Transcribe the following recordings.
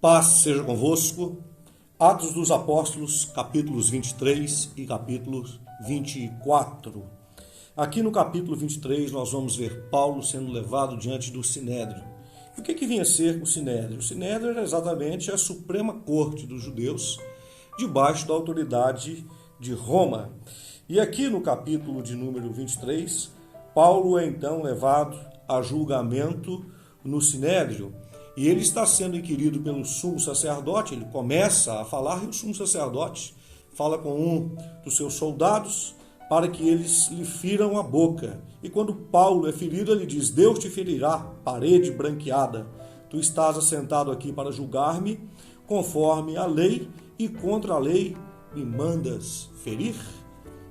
Paz seja convosco. Atos dos Apóstolos, capítulos 23 e capítulos 24. Aqui no capítulo 23 nós vamos ver Paulo sendo levado diante do Sinédrio. E o que vinha a ser o Sinédrio? O Sinédrio era exatamente a Suprema Corte dos judeus, debaixo da autoridade de Roma. E aqui no capítulo de número 23, Paulo é então levado a julgamento no Sinédrio. E ele está sendo inquirido pelo sumo sacerdote. Ele começa a falar e o sumo sacerdote fala com um dos seus soldados para que eles lhe firam a boca. E quando Paulo é ferido, ele diz: Deus te ferirá, parede branqueada. Tu estás assentado aqui para julgar-me conforme a lei e contra a lei me mandas ferir?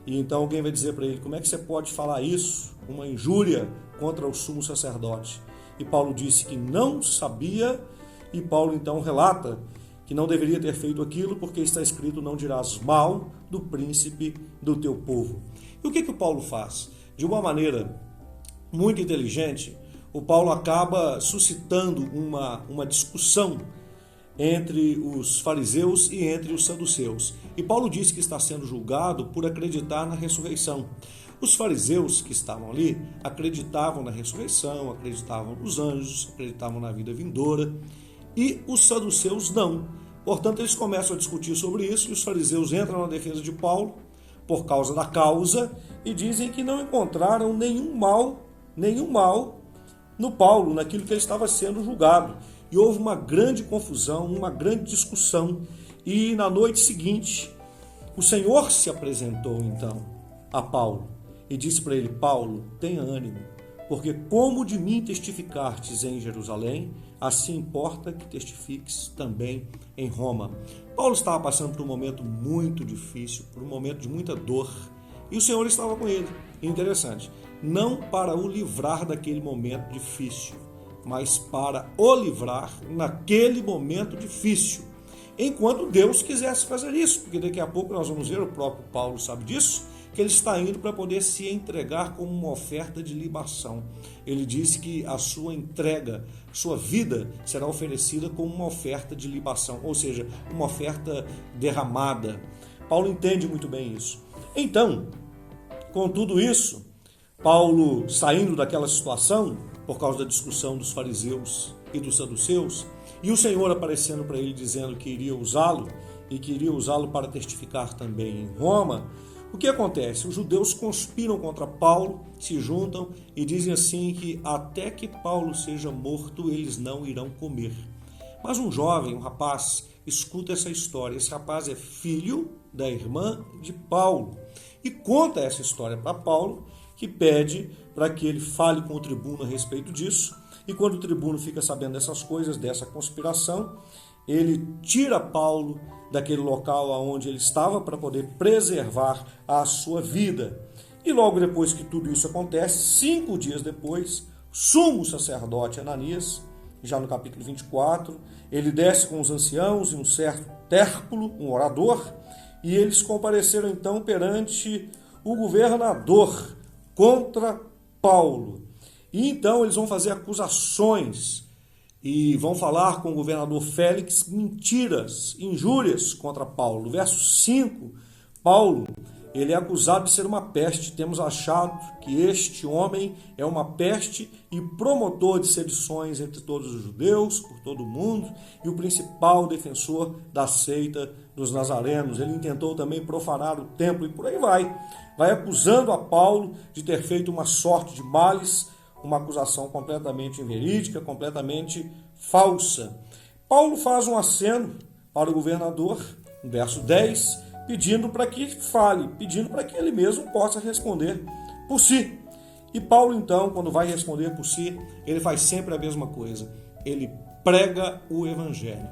E então alguém vai dizer para ele: como é que você pode falar isso? Uma injúria contra o sumo sacerdote. E Paulo disse que não sabia, e Paulo então relata que não deveria ter feito aquilo, porque está escrito: não dirás mal do príncipe do teu povo. E o que o Paulo faz? De uma maneira muito inteligente, o Paulo acaba suscitando uma discussão entre os fariseus e entre os saduceus. E Paulo disse que está sendo julgado por acreditar na ressurreição. Os fariseus que estavam ali acreditavam na ressurreição, acreditavam nos anjos, acreditavam na vida vindoura, e os saduceus não. Portanto, eles começam a discutir sobre isso, e os fariseus entram na defesa de Paulo por causa da causa e dizem que não encontraram nenhum mal no Paulo, naquilo que ele estava sendo julgado. E houve uma grande confusão, uma grande discussão, e na noite seguinte o Senhor se apresentou então a Paulo e disse para ele: Paulo, tenha ânimo, porque como de mim testificastes em Jerusalém, assim importa que testifiques também em Roma. Paulo estava passando por um momento muito difícil, por um momento de muita dor, e o Senhor estava com ele. Interessante, não para o livrar daquele momento difícil, mas para o livrar naquele momento difícil, enquanto Deus quisesse fazer isso, porque daqui a pouco nós vamos ver, o próprio Paulo sabe disso, que ele está indo para poder se entregar como uma oferta de libação. Ele disse que a sua entrega, sua vida será oferecida como uma oferta de libação, ou seja, uma oferta derramada. Paulo entende muito bem isso. Então, com tudo isso, Paulo saindo daquela situação, por causa da discussão dos fariseus e dos saduceus, e o Senhor aparecendo para ele dizendo que iria usá-lo, e que iria usá-lo para testificar também em Roma, o que acontece? Os judeus conspiram contra Paulo, se juntam e dizem assim que até que Paulo seja morto, eles não irão comer. Mas um jovem, um rapaz, escuta essa história. Esse rapaz é filho da irmã de Paulo e conta essa história para Paulo, que pede para que ele fale com o tribuno a respeito disso. E quando o tribuno fica sabendo dessas coisas, dessa conspiração, ele tira Paulo daquele local onde ele estava para poder preservar a sua vida. E logo depois que tudo isso acontece, 5 dias depois, sumo sacerdote Ananias, já no capítulo 24, ele desce com os anciãos e um certo Tértulo, um orador, e eles compareceram então perante o governador contra Paulo. E então eles vão fazer acusações e vão falar com o governador Félix mentiras, injúrias contra Paulo. No verso 5, Paulo ele é acusado de ser uma peste. Temos achado que este homem é uma peste e promotor de sedições entre todos os judeus, por todo o mundo, e o principal defensor da seita dos nazarenos. Ele intentou também profanar o templo e por aí vai. Vai acusando a Paulo de ter feito uma sorte de males, uma acusação completamente inverídica, completamente falsa. Paulo faz um aceno para o governador, no verso 10, pedindo para que fale, pedindo para que ele mesmo possa responder por si. E Paulo, então, quando vai responder por si, ele faz sempre a mesma coisa. Ele prega o evangelho.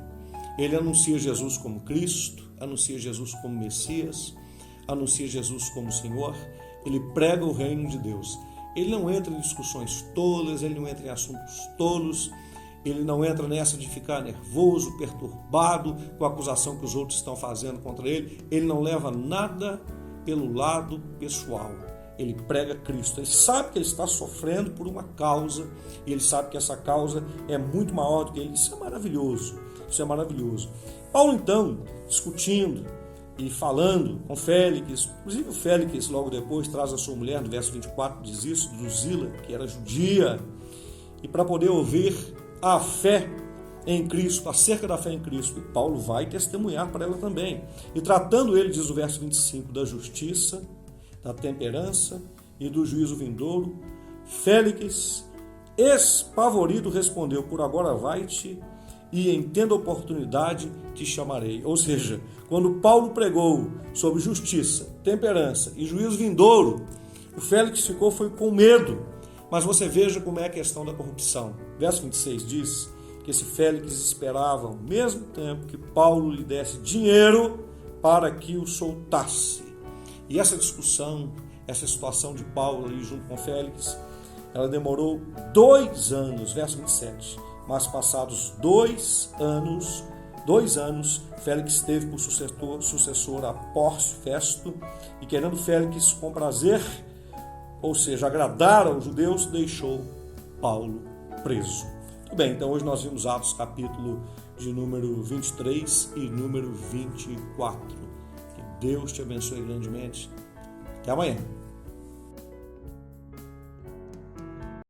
Ele anuncia Jesus como Cristo, anuncia Jesus como Messias, anuncia Jesus como Senhor. Ele prega o reino de Deus. Ele não entra em discussões tolas, ele não entra em assuntos tolos, ele não entra nessa de ficar nervoso, perturbado com a acusação que os outros estão fazendo contra ele. Ele não leva nada pelo lado pessoal. ele prega Cristo. Ele sabe que ele está sofrendo por uma causa e ele sabe que essa causa é muito maior do que ele. Isso é maravilhoso. Isso é maravilhoso. Paulo, então, discutindo e falando com Félix, inclusive o Félix logo depois traz a sua mulher, no verso 24 diz isso, Drusila, que era judia, e para poder ouvir a fé em Cristo, acerca da fé em Cristo, e Paulo vai testemunhar para ela também. E tratando ele, diz o verso 25, da justiça, da temperança e do juízo vindouro, Félix, espavorido, respondeu: por agora vai-te, e em tendo oportunidade te chamarei. Ou seja, quando Paulo pregou sobre justiça, temperança e juízo vindouro, o Félix foi com medo. Mas você veja como é a questão da corrupção. Verso 26 diz que esse Félix esperava ao mesmo tempo que Paulo lhe desse dinheiro para que o soltasse. E essa discussão, essa situação de Paulo ali junto com Félix, ela demorou 2 anos, verso 27. Mas passados 2 anos, Félix teve por sucessor a Pórcio Festo, e querendo Félix com prazer, ou seja, agradar aos judeus, deixou Paulo preso. Muito bem, então hoje nós vimos Atos capítulo de número 23 e número 24. Que Deus te abençoe grandemente. Até amanhã.